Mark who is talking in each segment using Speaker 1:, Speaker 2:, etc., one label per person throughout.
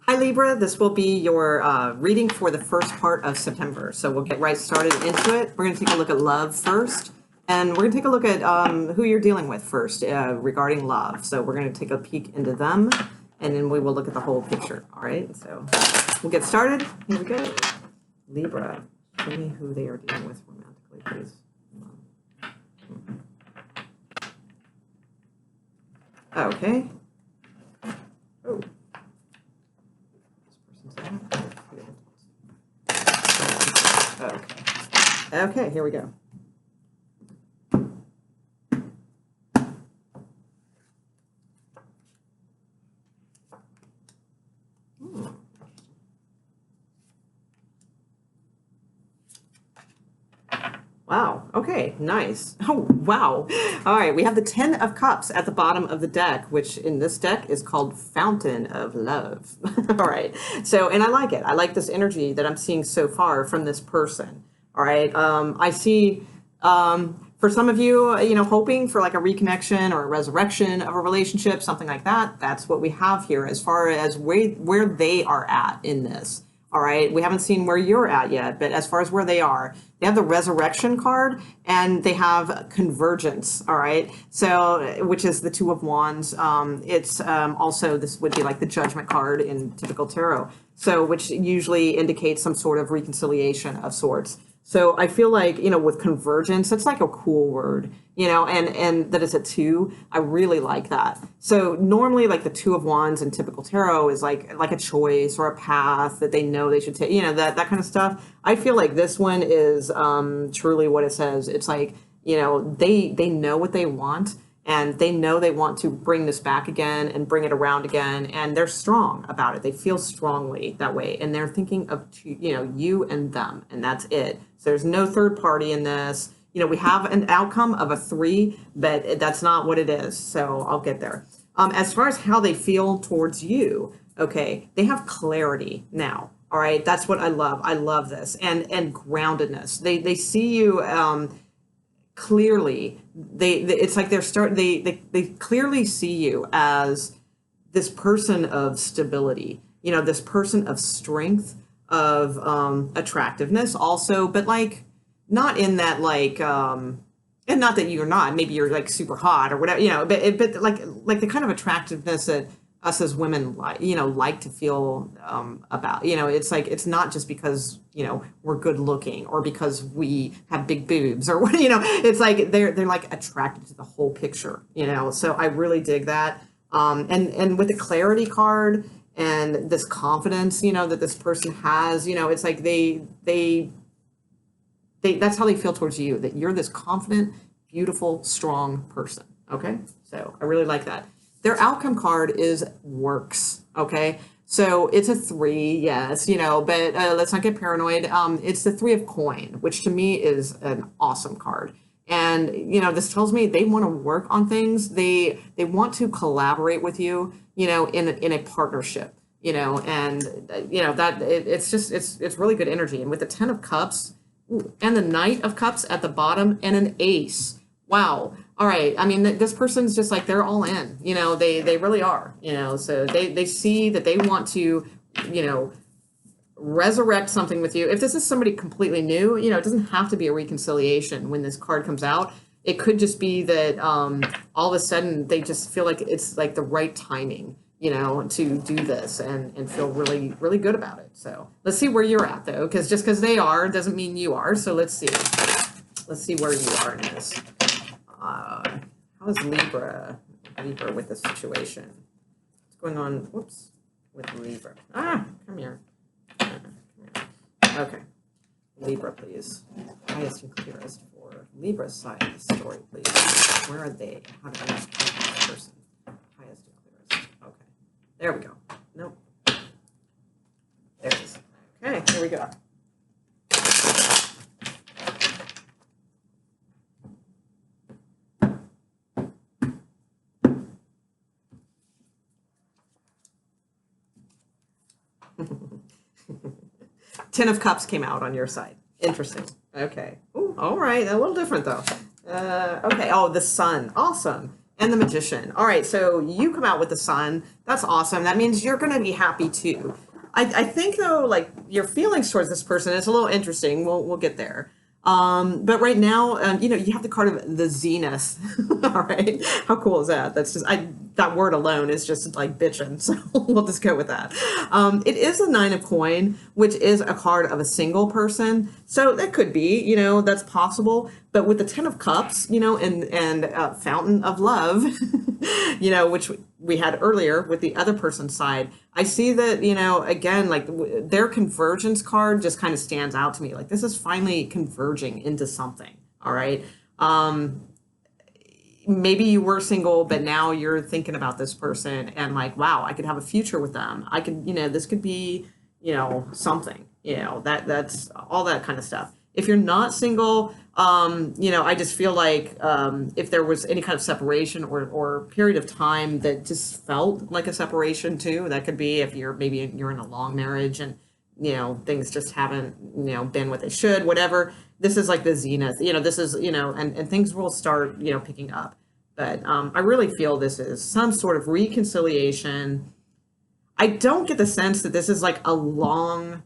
Speaker 1: Hi Libra, this will be your reading for the first part of September. So we'll get right started into it. We're going to take a look at love first, and we're going to take a look at who you're dealing with first regarding love. So we're going to take a peek into them, and then we will look at the whole picture. All right, so we'll get started. Here we go. Libra, show me who they are dealing with romantically, please. Okay. Oh. Okay. Okay, here we go. Wow. Okay, nice. Oh, wow. All right, we have the 10 of Cups at the bottom of the deck, which in this deck is called Fountain of Love. All right. So, and I like it. I like this energy that I'm seeing so far from this person. All right. I see for some of you, hoping for like a reconnection or a resurrection of a relationship, something like that. That's what we have here as far as where they are at in this. All right, we haven't seen where you're at yet, but as far as where they are, they have the resurrection card and they have convergence. All right, so which is the Two of Wands. It's also, this would be like the Judgment card in typical tarot. So which usually indicates some sort of reconciliation of sorts. So I feel like, with convergence, that's like a cool word, and that is a two. I really like that. So normally like the Two of Wands in typical tarot is like a choice or a path that they know they should take, that kind of stuff. I feel like this one is truly what it says. It's like, they know what they want. And they know they want to bring this back again and bring it around again. And they're strong about it. They feel strongly that way. And they're thinking of, you and them. And that's it. So there's no third party in this. We have an outcome of a 3, but that's not what it is. So I'll get there. As far as how they feel towards you, okay, they have clarity now. All right. That's what I love. I love this. And groundedness. They see you clearly. It's like they clearly see you as this person of stability, this person of strength, of attractiveness also, but like not in that like and not that you're not, maybe you're like super hot or whatever, but like the kind of attractiveness that us as women like to feel about, it's like, it's not just because, we're good looking or because we have big boobs or what, it's like they're like attracted to the whole picture, so I really dig that. And with the clarity card and this confidence, that this person has, it's like they that's how they feel towards you, that you're this confident, beautiful, strong person. Okay. So I really like that. Their outcome card is works, okay? So it's a 3, yes, but let's not get paranoid. It's the 3 of coin, which to me is an awesome card. And, this tells me they want to work on things. They want to collaborate with you, in a partnership, and, it's really good energy. And with the 10 of Cups and the Knight of Cups at the bottom and an ace, wow. All right. I mean, this person's just like, they're all in, they really are, so they see that they want to, resurrect something with you. If this is somebody completely new, it doesn't have to be a reconciliation when this card comes out. It could just be that all of a sudden they just feel like it's like the right timing, to do this and feel really, really good about it. So let's see where you're at though, because just because they are doesn't mean you are. So let's see where you are in this. How is Libra with the situation? What's going on? Whoops, with Libra. Come here. Okay, Libra, please. Highest and clearest for Libra's side of the story, please. Where are they? How do I know this person? Highest and clearest. Okay, there we go. Nope. There it is. Okay, here we go. Ten of Cups came out on your side. Interesting. Okay. Ooh, all right. A little different though. Okay. Oh, the Sun. Awesome. and the Magician. All right, so you come out with the Sun. That's awesome. That means you're going to be happy too. I think though, like your feelings towards this person is a little interesting. We'll get there. But right now, you have the card of the Zenith. All right, how cool is that? That's just that word alone is just like bitching. So we'll just go with that. It is a Nine of Coin, which is a card of a single person. So that could be, that's possible. But with the Ten of Cups, and Fountain of Love, which we had earlier with the other person's side, I see that, again, like their convergence card just kind of stands out to me. Like this is finally converging into something. All right. Maybe you were single, but now you're thinking about this person and like, wow, I could have a future with them. I could, this could be, something, that's all that kind of stuff. If you're not single, I just feel like if there was any kind of separation or period of time that just felt like a separation too, that could be if you're in a long marriage and, things just haven't, been what they should, whatever. This is like the zenith, this is, and things will start, picking up. But I really feel this is some sort of reconciliation. I don't get the sense that this is like a long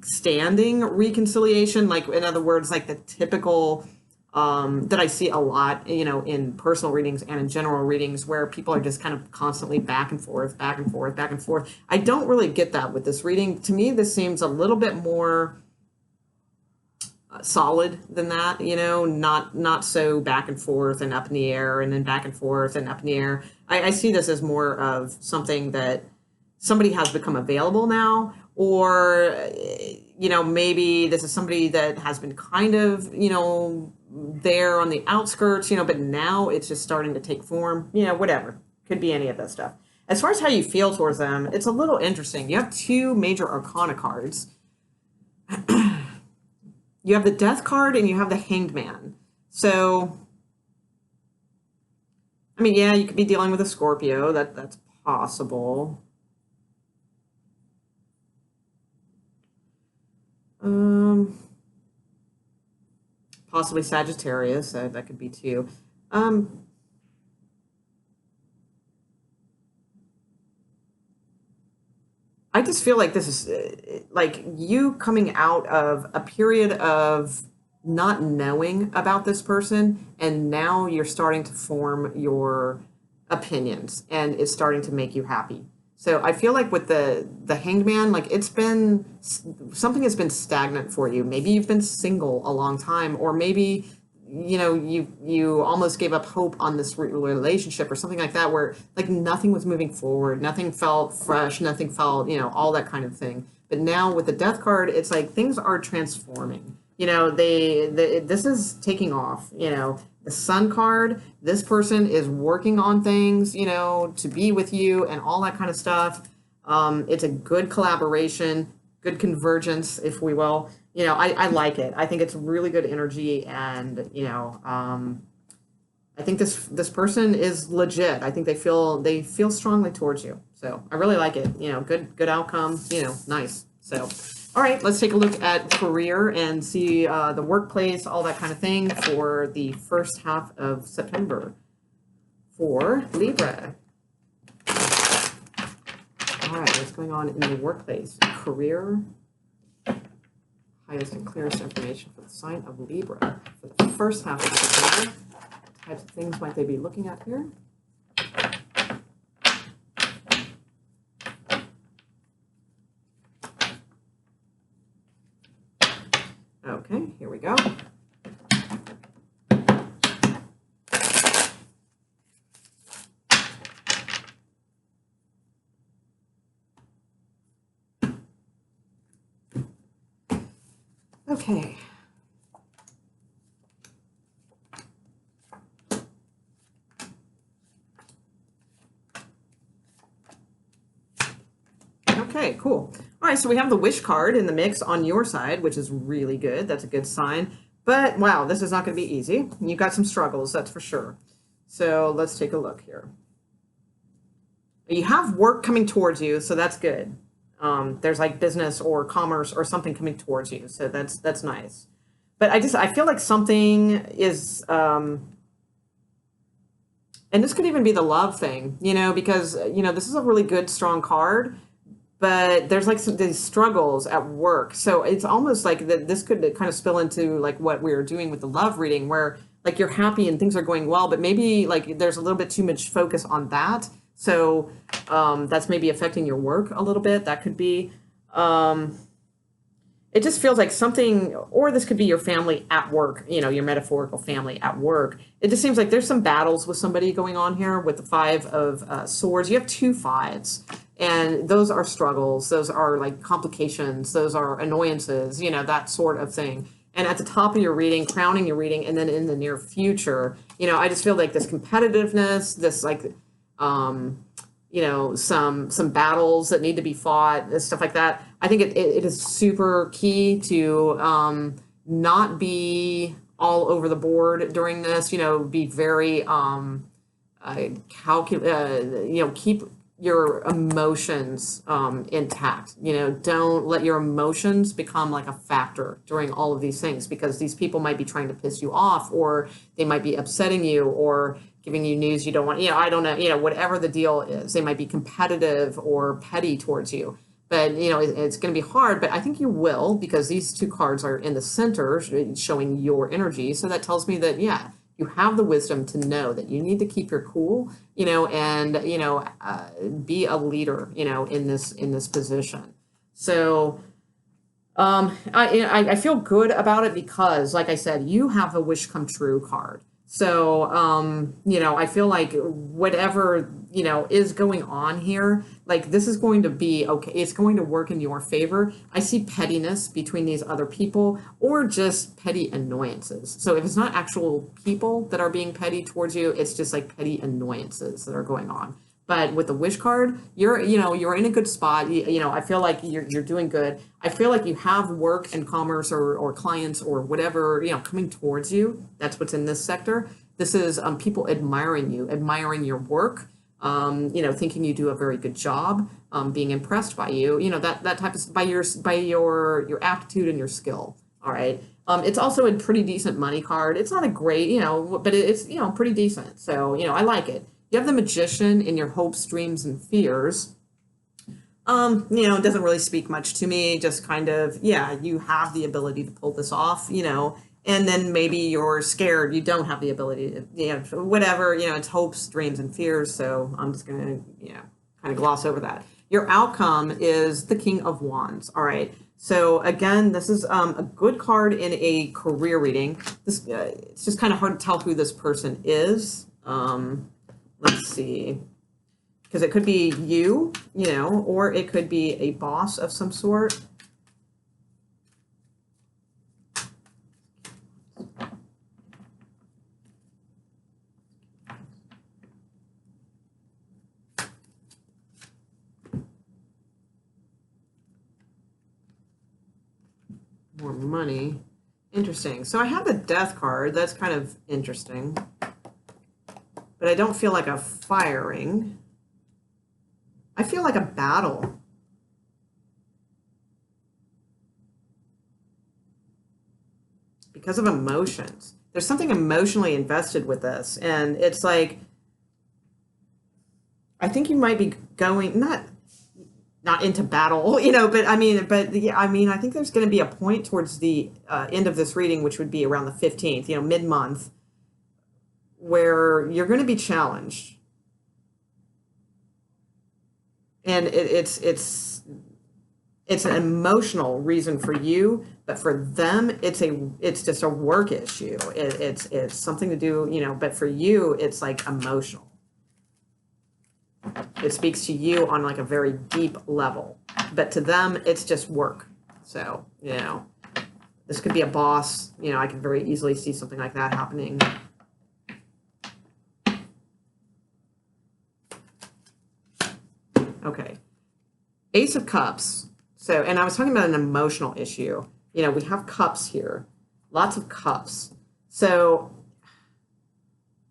Speaker 1: standing reconciliation, like in other words, like the typical that I see a lot, in personal readings and in general readings where people are just kind of constantly back and forth, back and forth, back and forth. I don't really get that with this reading. To me, this seems a little bit more solid than that, not so back and forth and up in the air and then back and forth and up in the air. I see this as more of something that somebody has become available now, or maybe this is somebody that has been kind of there on the outskirts, but now it's just starting to take form, whatever. Could be any of that stuff. As far as how you feel towards them, it's a little interesting. You have two major arcana cards. You have the Death card and you have the Hanged Man. So yeah, you could be dealing with a Scorpio. That's possible. Possibly Sagittarius, so that could be too. I just feel like this is like you coming out of a period of not knowing about this person, and now you're starting to form your opinions, and it's starting to make you happy. So I feel like with the Hanged Man, like it's been something has been stagnant for you. Maybe you've been single a long time, or maybe you almost gave up hope on this relationship or something like that, where like nothing was moving forward, nothing felt fresh, nothing felt all that kind of thing. But now with the Death card, it's like things are transforming. This is taking off. The Sun card, this person is working on things, to be with you and all that kind of stuff. It's a good collaboration, good convergence, if we will. I like it. I think it's really good energy, and I think this person is legit. I think they feel strongly towards you. So I really like it. Good outcome. Nice. So. All right, let's take a look at career and see the workplace, all that kind of thing for the first half of September for Libra. All right, what's going on in the workplace? Career, highest and clearest information for the sign of Libra for the first half of September. What types of things might they be looking at here? Okay, here we go. Okay. Okay, cool. All right, so we have the Wish card in the mix on your side, which is really good. That's a good sign. But, wow, this is not going to be easy. You've got some struggles, that's for sure. So let's take a look here. You have work coming towards you, so that's good. There's like business or commerce or something coming towards you, so that's nice. But I feel like something is, and And this could even be the love thing, you know, because, you know, this is a really good, strong card, but there's like these struggles at work. So it's almost like that this could kind of spill into like what we were doing with the love reading, where like you're happy and things are going well, but maybe like there's a little bit too much focus on that. So that's maybe affecting your work a little bit. That could be. It just feels like something, or this could be your family at work, you know, your metaphorical family at work. It just seems like there's some battles with somebody going on here with the Five of Swords. You have two fives, and those are struggles. Those are like complications. Those are annoyances, you know, that sort of thing. And at the top of your reading, crowning your reading, and then in the near future, you know, I just feel like this competitiveness, this like, you know, some battles that need to be fought, and stuff like that. I think it is super key to not be all over the board during this. You know, be very you know, keep your emotions intact. You know, don't let your emotions become like a factor during all of these things, because these people might be trying to piss you off, or they might be upsetting you, or giving you news you don't want, you know, I don't know, you know, whatever the deal is. They might be competitive or petty towards you. But, you know, it's going to be hard, but I think you will, because these two cards are in the center showing your energy. So that tells me that, yeah, you have the wisdom to know that you need to keep your cool, you know, and, you know, be a leader, you know, in this position. So I feel good about it because, like I said, you have the wish come true card. So, you know, I feel like whatever, you know, is going on here, like this is going to be okay. It's going to work in your favor. I see pettiness between these other people, or just petty annoyances. So if it's not actual people that are being petty towards you, it's just like petty annoyances that are going on. But with the wish card, you're in a good spot. You know, I feel like you're doing good. I feel like you have work and commerce or clients or whatever, you know, coming towards you. That's what's in this sector. This is people admiring you, admiring your work, you know, thinking you do a very good job, being impressed by you, you know, that type of, by your aptitude and your skill. All right. It's also a pretty decent money card. It's not a great, you know, but it's, you know, pretty decent. So, you know, I like it. You have the Magician in your hopes, dreams, and fears. You know, it doesn't really speak much to me. Just kind of, yeah, you have the ability to pull this off, you know, and then maybe you're scared. You don't have the ability to, you know, whatever, you know, it's hopes, dreams, and fears. So I'm just going to, you know, kind of gloss over that. Your outcome is the King of Wands. All right. So again, this is a good card in a career reading. This it's just kind of hard to tell who this person is. Let's see, because it could be you, you know, or it could be a boss of some sort. More money. Interesting. So I have the Death card. That's kind of interesting. But I don't feel like a firing. I feel like a battle. Because of emotions. There's something emotionally invested with this. And it's like, I think you might be going, not into battle, you know, but I mean, yeah, I mean, I think there's going to be a point towards the end of this reading, which would be around the 15th, you know, mid-month, where you're going to be challenged. And it's an emotional reason for you, but for them, it's just a work issue. It's something to do, you know, but for you, it's like emotional. It speaks to you on like a very deep level, but to them, it's just work. So, you know, this could be a boss, you know, I could very easily see something like that happening. Okay. Ace of Cups. So, and I was talking about an emotional issue. You know, we have cups here, lots of cups. So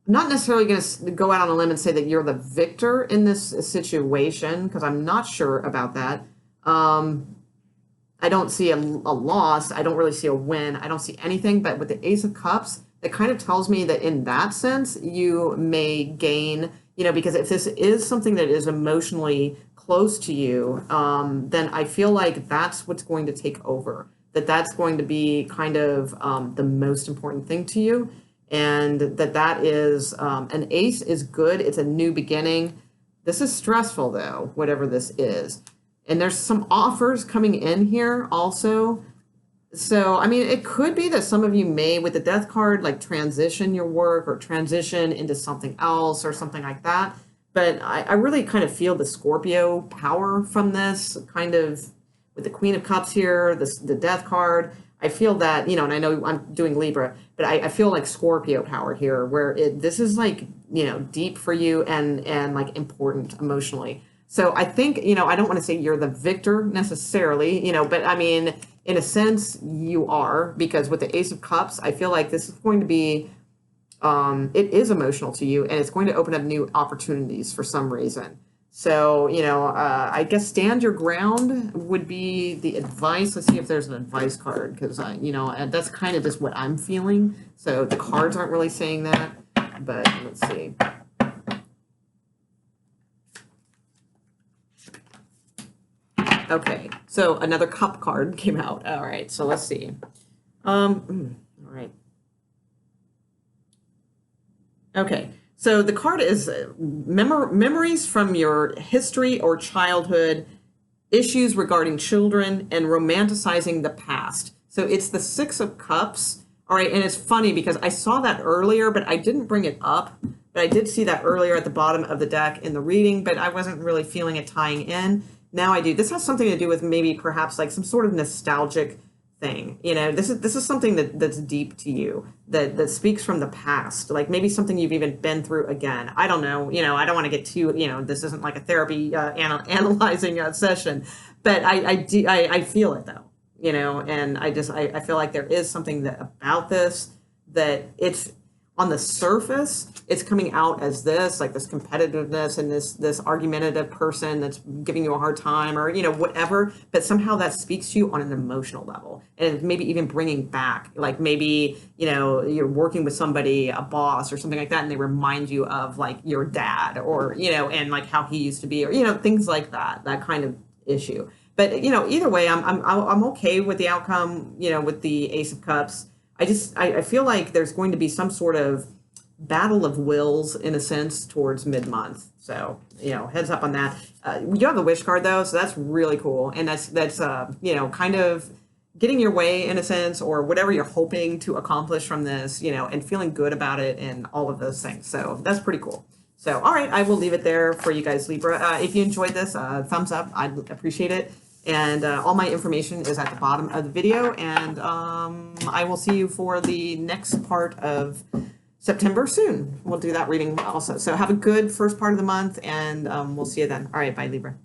Speaker 1: I'm not necessarily going to go out on a limb and say that you're the victor in this situation, because I'm not sure about that. I don't see a loss. I don't really see a win. I don't see anything. But with the Ace of Cups, it kind of tells me that in that sense, you may gain, because if this is something that is emotionally close to you, then I feel like that's what's going to take over, that's going to be kind of the most important thing to you. And that is, an ace is good. It's a new beginning. This is stressful though, whatever this is. And there's some offers coming in here also. So, I mean, it could be that some of you may, with the death card, like transition your work or transition into something else or something like that. But I really kind of feel the Scorpio power from this, kind of with the Queen of Cups here, the death card. I feel that, and I know I'm doing Libra, but I feel like Scorpio power here, where this is like, deep for you and like important emotionally. So I think, I don't want to say you're the victor necessarily, but I mean, in a sense, you are, because with the Ace of Cups, I feel like this is going to be, it is emotional to you, and it's going to open up new opportunities for some reason. So, I guess stand your ground would be the advice. Let's see if there's an advice card, because, that's kind of just what I'm feeling. So the cards aren't really saying that, but let's see. Okay, so another cup card came out. All right, so let's see. All right. Okay, so the card is memories from your history or childhood, issues regarding children, and romanticizing the past. So it's the Six of Cups. All right, and it's funny because I saw that earlier, but I didn't bring it up. But I did see that earlier at the bottom of the deck in the reading, but I wasn't really feeling it tying in. Now I do. This has something to do with maybe perhaps like some sort of nostalgic thing. This is something that's deep to you, that speaks from the past, like maybe something you've even been through again. I don't know. I don't want to get too, this isn't like a therapy analyzing session, but I feel it though, and I feel like there is something about this, that it's on the surface, it's coming out as this, like this competitiveness and this argumentative person that's giving you a hard time, or, whatever, but somehow that speaks to you on an emotional level, and maybe even bringing back, like maybe, you're working with somebody, a boss or something like that, and they remind you of like your dad, or, and like how he used to be, or, things like that kind of issue. But, either way, I'm okay with the outcome, with the Ace of Cups. I feel like there's going to be some sort of battle of wills in a sense towards mid-month. So, heads up on that. You have the wish card though, so that's really cool. And that's kind of getting your way in a sense, or whatever you're hoping to accomplish from this, and feeling good about it and all of those things. So that's pretty cool. So, all right, I will leave it there for you guys, Libra. If you enjoyed this, thumbs up. I'd appreciate it. And all my information is at the bottom of the video. And I will see you for the next part of September soon. We'll do that reading also. So have a good first part of the month, and we'll see you then. All right, bye, Libra.